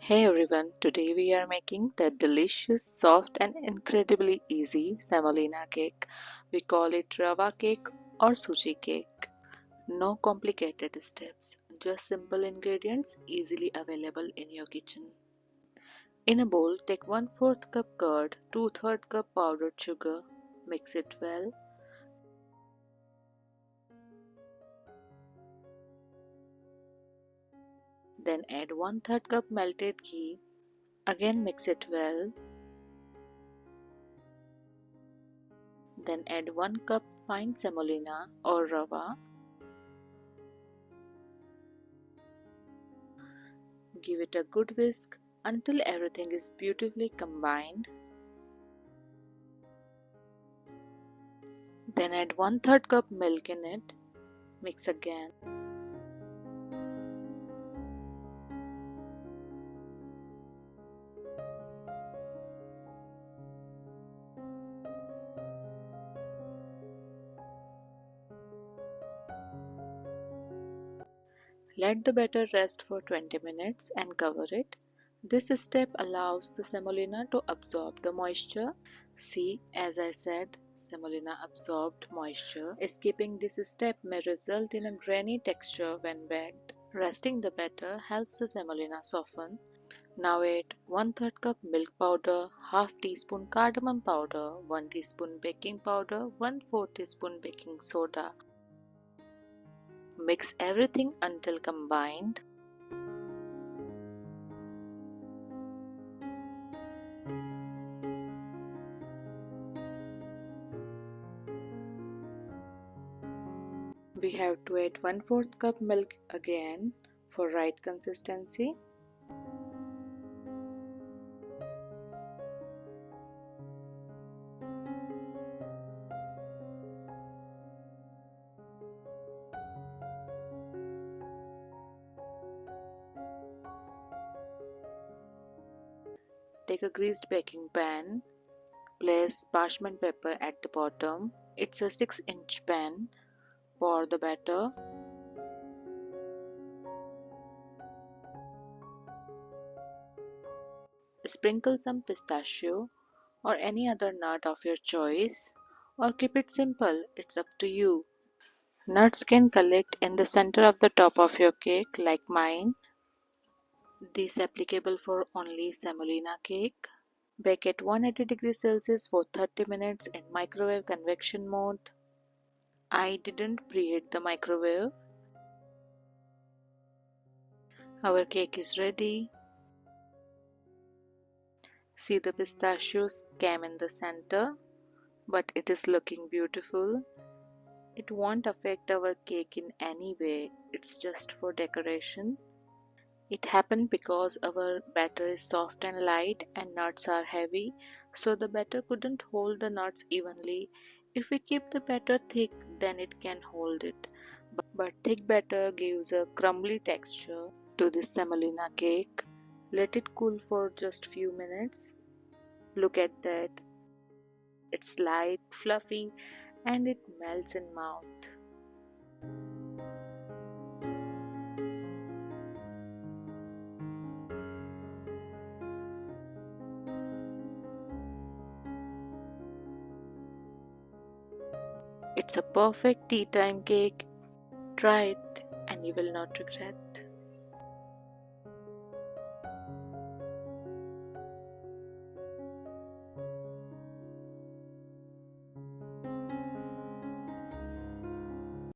Hey everyone, today we are making the delicious, soft and incredibly easy semolina cake. We call it rava cake or suji cake. No complicated steps, just simple ingredients easily available in your kitchen. In a bowl, take 1/4 cup curd, 2/3 cup powdered sugar, mix it well. Then add 1/3 cup melted ghee. Again mix it well. Then add 1 cup fine semolina or rava. Give it a good whisk until everything is beautifully combined. Then add 1/3 cup milk in it. Mix again. Let the batter rest for 20 minutes and cover it. This step allows the semolina to absorb the moisture. See, as I said, semolina absorbed moisture. Skipping this step may result in a grainy texture when baked. Resting the batter helps the semolina soften. Now add 1/3 cup milk powder, half teaspoon cardamom powder, 1 teaspoon baking powder, 1/4 teaspoon baking soda. Mix everything until combined. We have to add 1/4 cup milk again for right consistency. Take a greased baking pan. Place parchment paper at the bottom. It's a 6-inch pan. Pour the batter. Sprinkle some pistachio or any other nut of your choice, or keep it simple, it's up to you. Nuts can collect in the center of the top of your cake like mine. This applicable for only semolina cake. Bake at 180 degrees Celsius for 30 minutes in microwave convection mode. I didn't preheat the microwave. Our cake is ready. See, the pistachios came in the center, but it is looking beautiful. It won't affect our cake in any way, it's just for decoration. It happened because our batter is soft and light and nuts are heavy, so the batter couldn't hold the nuts evenly. If we keep the batter thick, then it can hold it. But thick batter gives a crumbly texture to this semolina cake. Let it cool for just few minutes. Look at that. It's light, fluffy, and it melts in mouth. It's a perfect tea time cake. Try it and you will not regret.